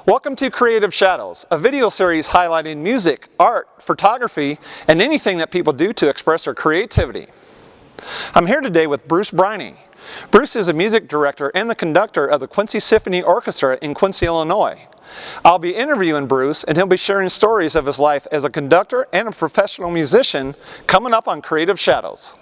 Welcome to Creative Shadows, a video series highlighting music, art, photography, and anything that people do to express their creativity. I'm here today with Bruce Briney. Bruce is a music director and the conductor of the Quincy Symphony Orchestra in Quincy, Illinois. I'll be interviewing Bruce and he'll be sharing stories of his life as a conductor and a professional musician coming up on Creative Shadows.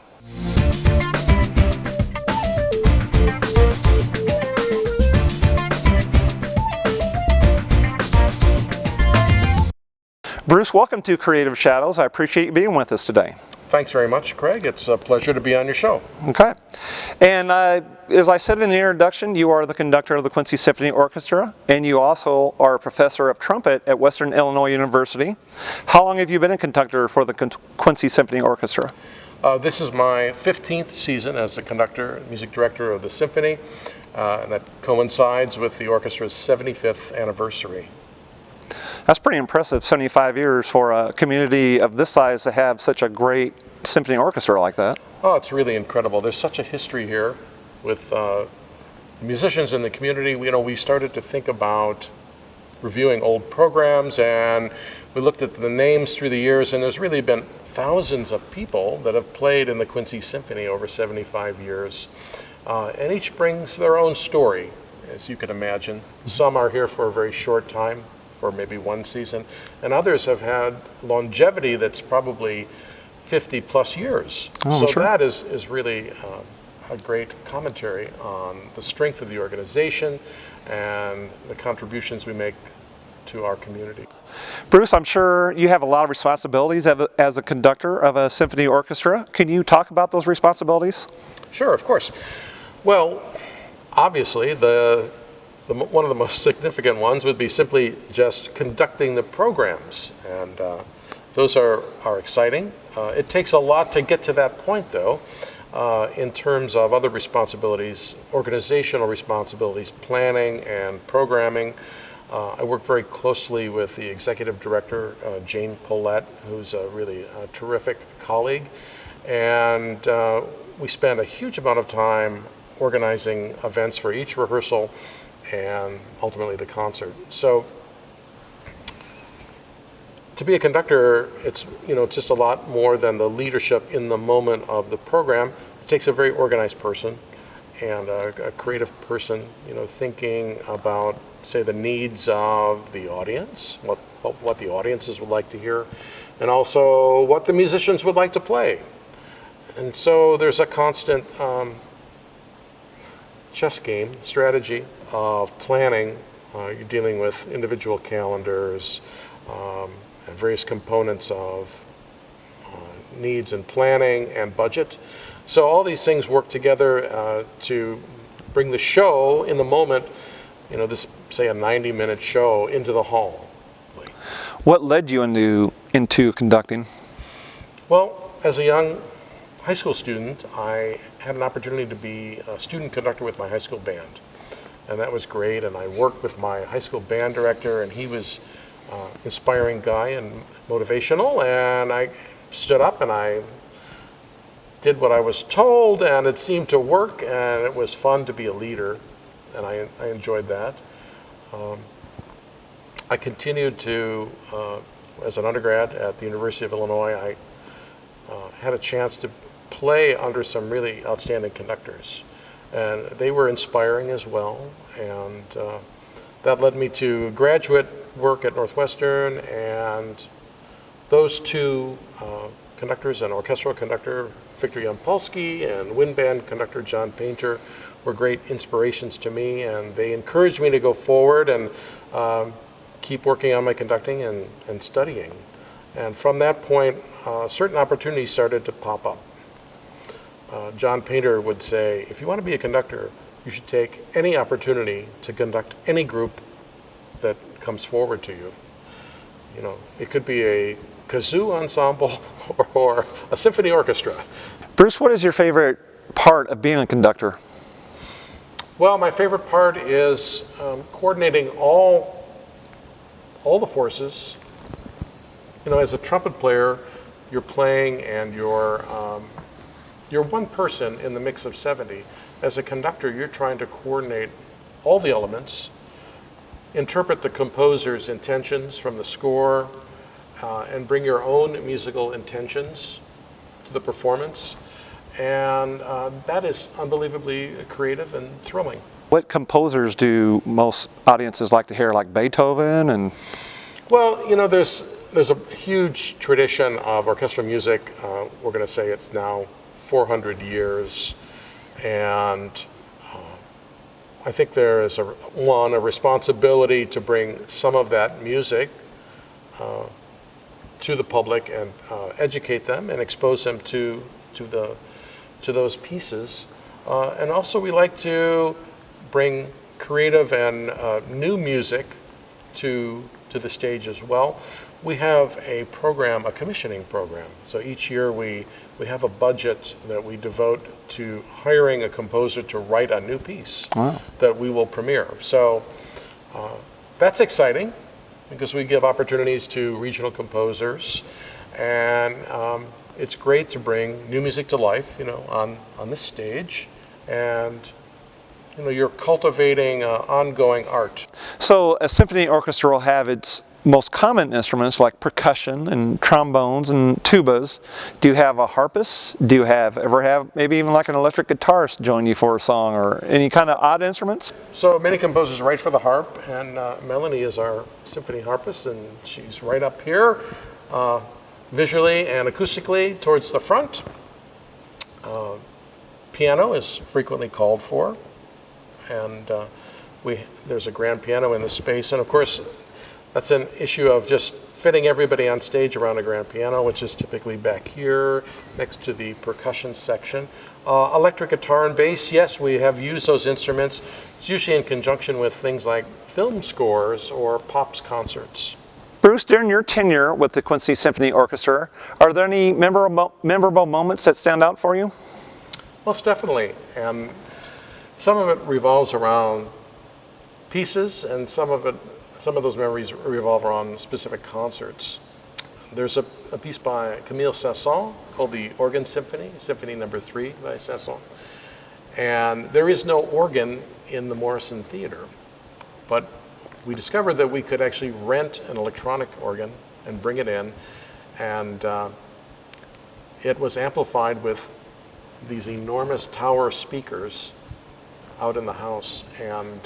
Bruce, welcome to Creative Shadows. I appreciate you being with us today. Thanks very much, Craig. It's a pleasure to be on your show. Okay. And as I said in the introduction, you are the conductor of the Quincy Symphony Orchestra, and you also are a professor of trumpet at Western Illinois University. How long have you been a conductor for the Quincy Symphony Orchestra? This is my 15th season as the conductor, music director of the symphony, and that coincides with the orchestra's 75th anniversary. That's pretty impressive, 75 years for a community of this size to have such a great symphony orchestra like that. Oh, it's really incredible. There's such a history here with musicians in the community. We started to think about reviewing old programs, and we looked at the names through the years, and there's really been thousands of people that have played in the Quincy Symphony over 75 years. And each brings their own story, as you can imagine. Some are here for a very short time, for maybe one season, and others have had longevity that's probably 50 plus years. Oh, so sure. that is really a great commentary on the strength of the organization and the contributions we make to our community. Bruce, I'm sure you have a lot of responsibilities as a conductor of a symphony orchestra. Can you talk about those responsibilities? Sure, of course. Well, obviously one of the most significant ones would be simply just conducting the programs, and those are exciting. It takes a lot to get to that point, though, in terms of other responsibilities, organizational responsibilities, planning and programming. I work very closely with the executive director, Jane Paulette, who's a really terrific colleague, and we spend a huge amount of time organizing events for each rehearsal and ultimately the concert. So to be a conductor, it's just a lot more than the leadership in the moment of the program. It takes a very organized person and a creative person, thinking about, say, the needs of the audience, what the audiences would like to hear, and also what the musicians would like to play. And so there's a constant chess game strategy of planning. You're dealing with individual calendars and various components of needs and planning and budget. So all these things work together to bring the show in the moment, this, say, a 90-minute show, into the hall. What led you into conducting? Well, as a young high school student, I had an opportunity to be a student conductor with my high school band. And that was great, and I worked with my high school band director, and he was an inspiring guy and motivational, and I stood up and I did what I was told, and it seemed to work, and it was fun to be a leader, and I enjoyed that. I continued to, as an undergrad at the University of Illinois, I had a chance to play under some really outstanding conductors. And they were inspiring as well, and that led me to graduate work at Northwestern, and those two conductors, an orchestral conductor, Victor Yampolsky, and wind band conductor John Painter, were great inspirations to me, and they encouraged me to go forward and keep working on my conducting and studying. And from that point, certain opportunities started to pop up. John Painter would say, if you want to be a conductor, you should take any opportunity to conduct any group that comes forward to you. It could be a kazoo ensemble or a symphony orchestra. Bruce, what is your favorite part of being a conductor? Well, my favorite part is coordinating all the forces. As a trumpet player, you're playing and you're one person in the mix of 70. As a conductor, you're trying to coordinate all the elements interpret the composer's intentions from the score and bring your own musical intentions to the performance. And that is unbelievably creative and thrilling. What composers do most audiences like to hear, like Beethoven? And well, you know, there's a huge tradition of orchestral music. We're going to say it's now 400 years. And I think there is a responsibility to bring some of that music to the public and educate them and expose them to those pieces. And also we like to bring creative and new music to the stage as well. We have a program, a commissioning program. So each year we have a budget that we devote to hiring a composer to write a new piece. Wow. That we will premiere. So that's exciting because we give opportunities to regional composers, and it's great to bring new music to life, you know, on this stage, and you know, you're cultivating ongoing art. So a symphony orchestra will have its most common instruments like percussion and trombones and tubas. Do you have a harpist? Do you ever have maybe even like an electric guitarist join you for a song, or any kind of odd instruments? So many composers write for the harp, and Melanie is our symphony harpist, and she's right up here, visually and acoustically towards the front. Piano is frequently called for, and there's a grand piano in the space, and of course that's an issue of just fitting everybody on stage around a grand piano, which is typically back here next to the percussion section. Electric guitar and bass, yes, we have used those instruments. It's usually in conjunction with things like film scores or pops concerts. Bruce, during your tenure with the Quincy Symphony Orchestra, are there any memorable moments that stand out for you? Most definitely, and some of it revolves around pieces, and some of those memories revolve around specific concerts. There's a piece by Camille Saint-Saëns called the Organ Symphony, Symphony No. 3 by Saint-Saëns. And there is no organ in the Morrison Theater, but we discovered that we could actually rent an electronic organ and bring it in, and it was amplified with these enormous tower speakers out in the house. And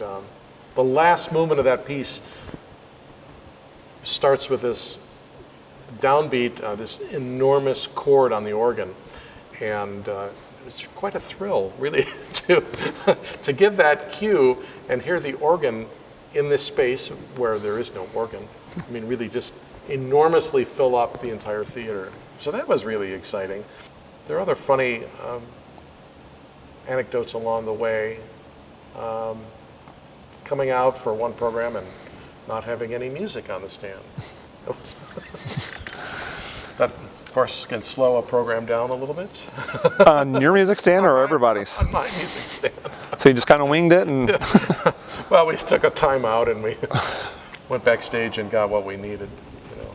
the last movement of that piece starts with this downbeat, this enormous chord on the organ, and it's quite a thrill, really, to give that cue and hear the organ in this space where there is no organ. I mean, really just enormously fill up the entire theater. So that was really exciting. There are other funny anecdotes along the way. Coming out for one program and not having any music on the stand. That, of course, can slow a program down a little bit. On your music stand or everybody's? On my music stand. So you just kind of winged it? And well, we took a time out and we went backstage and got what we needed. You know.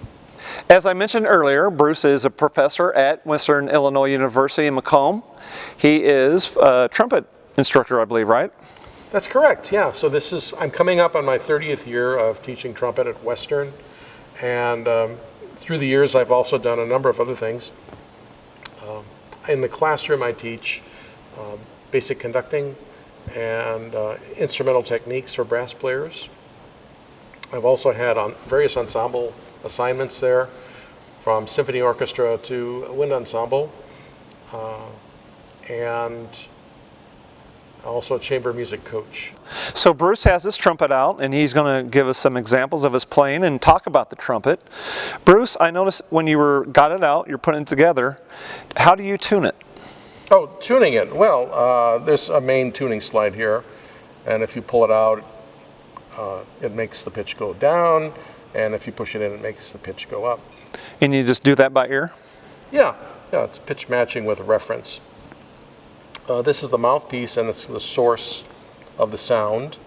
As I mentioned earlier, Bruce is a professor at Western Illinois University in Macomb. He is a trumpet instructor, I believe, right? That's correct, yeah. So I'm coming up on my 30th year of teaching trumpet at Western, and through the years I've also done a number of other things. In the classroom I teach basic conducting and instrumental techniques for brass players. I've also had various ensemble assignments there, from symphony orchestra to wind ensemble, and also a chamber music coach. So Bruce has his trumpet out, and he's going to give us some examples of his playing and talk about the trumpet. Bruce, I noticed when you got it out, you're putting it together. How do you tune it? Oh, tuning it. Well, there's a main tuning slide here, and if you pull it out, it makes the pitch go down, and if you push it in, it makes the pitch go up. And you just do that by ear? Yeah, it's pitch matching with a reference. This is the mouthpiece, and it's the source of the sound.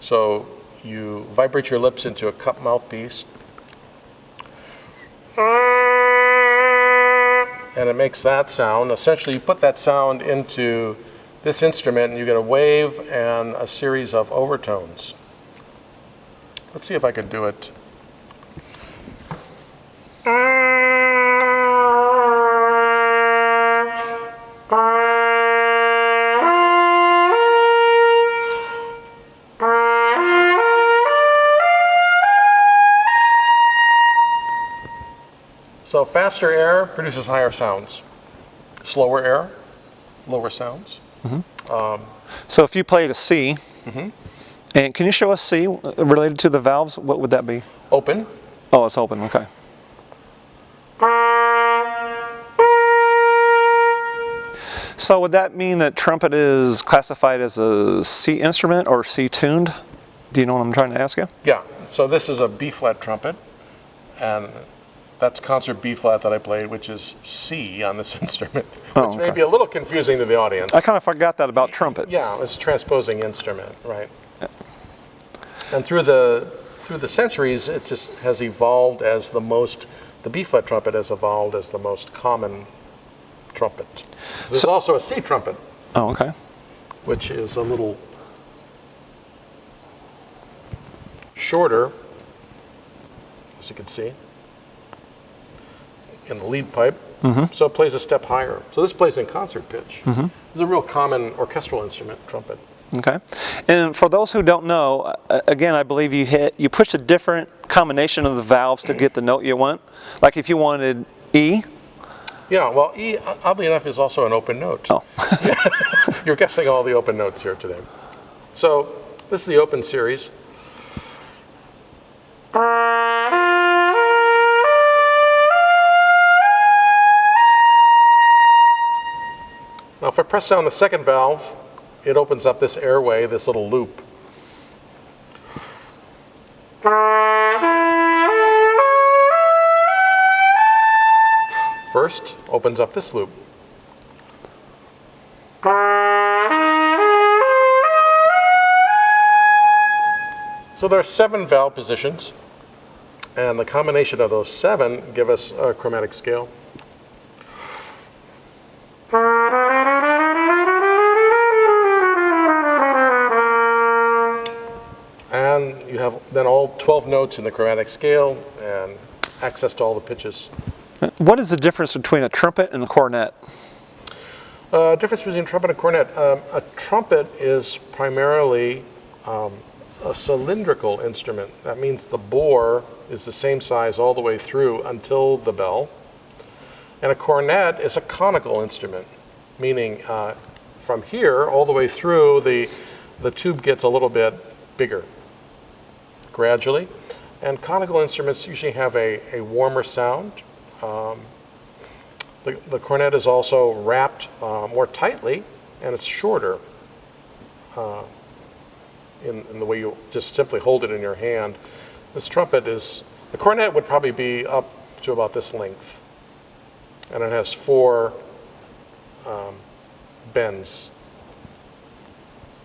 So you vibrate your lips into a cup mouthpiece, and it makes that sound. Essentially, you put that sound into this instrument, and you get a wave and a series of overtones. Let's see if I can do it. So faster air produces higher sounds. Slower air, lower sounds. So if you played a C, and can you show us C related to the valves? What would that be? Open. Oh, it's open, okay. So would that mean that trumpet is classified as a C instrument or C tuned? Do you know what I'm trying to ask you? Yeah, so this is a B-flat trumpet, and that's concert B-flat that I played, which is C on this instrument, which may be a little confusing to the audience. I kind of forgot that about trumpet. Yeah, it's a transposing instrument, right? And through the centuries, it just has evolved as the B-flat trumpet has evolved as the most common trumpet. There's also a C trumpet. Oh, okay. Which is a little shorter, as you can see, in the lead pipe. So it plays a step higher. So this plays in concert pitch. It's a real common orchestral instrument, trumpet. Okay. And for those who don't know, again, I believe you push a different combination of the valves to get the note you want. Like if you wanted E. Yeah, well, E, oddly enough, is also an open note. Oh. You're guessing all the open notes here today. So this is the open series. Now if I press down the second valve, it opens up this airway, this little loop. First, opens up this loop. So there are 7 valve positions, and the combination of those 7 give us a chromatic scale. And you have then all 12 notes in the chromatic scale and access to all the pitches. What is the difference between a trumpet and a cornet? Difference between a trumpet and a cornet. A trumpet is primarily a cylindrical instrument. That means the bore is the same size all the way through until the bell. And a cornet is a conical instrument, meaning from here all the way through, the tube gets a little bit bigger gradually. And conical instruments usually have a warmer sound. The cornet is also wrapped more tightly, and it's shorter in the way you just simply hold it in your hand. This trumpet is, the cornet would probably be up to about this length, and it has 4 bends,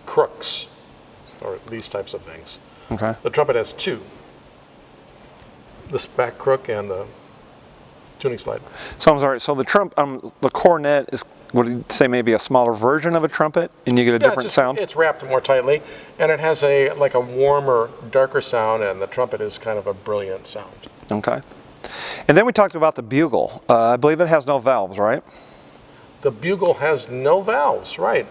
crooks, or these types of things. Okay. The trumpet has 2, this back crook and the tuning slide. So I'm sorry. So the cornet is, would you say, maybe a smaller version of a trumpet, and you get a different sound? It's wrapped more tightly, and it has like a warmer, darker sound, and the trumpet is kind of a brilliant sound. Okay. And then we talked about the bugle. I believe it has no valves, right? The bugle has no valves, right?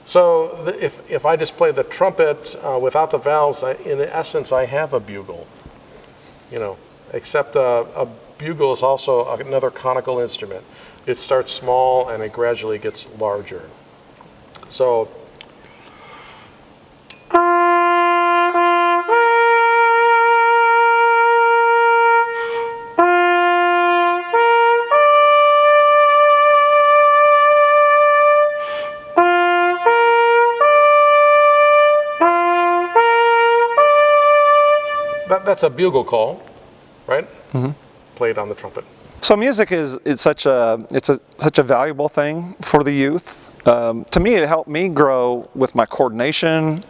So if I just play the trumpet without the valves, in essence, I have a bugle. You know, except a bugle is also another conical instrument. It starts small and it gradually gets larger. So that's a bugle call, right? Played on the trumpet. So music is such a valuable thing for the youth. To me, it helped me grow with my coordination.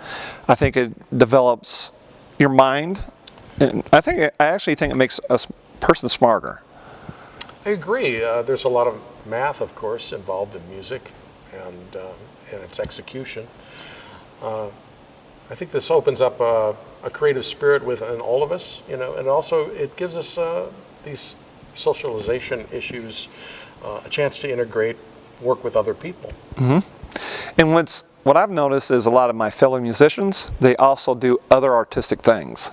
I think it develops your mind, and I actually think it makes a person smarter. I agree. There's a lot of math, of course, involved in music, and in its execution. I think this opens up a creative spirit within all of us, you know, and also it gives us these socialization issues a chance to integrate, work with other people. And what I've noticed is a lot of my fellow musicians, they also do other artistic things.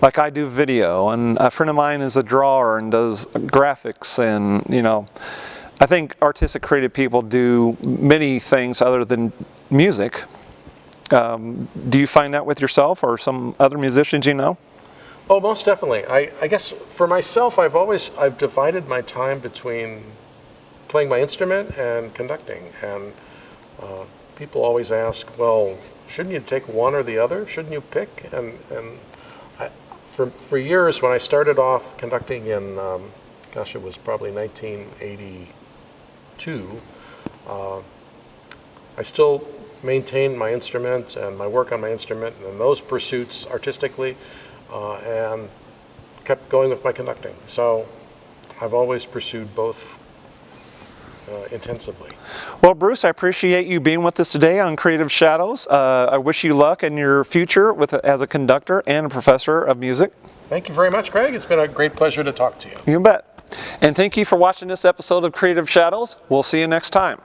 Like I do video, and a friend of mine is a drawer and does graphics, and you know, I think artistic creative people do many things other than music. Do you find that with yourself or some other musicians you know? Oh, most definitely. I guess for myself, I've divided my time between playing my instrument and conducting. And people always ask, well, shouldn't you take one or the other? Shouldn't you pick? And for years, when I started off conducting in, gosh, it was probably 1982, I still maintained my instrument and my work on my instrument and those pursuits artistically, and kept going with my conducting. So I've always pursued both intensively. Well, Bruce, I appreciate you being with us today on Creative Shadows. I wish you luck in your future as a conductor and a professor of music. Thank you very much, Greg. It's been a great pleasure to talk to you. You bet. And thank you for watching this episode of Creative Shadows. We'll see you next time.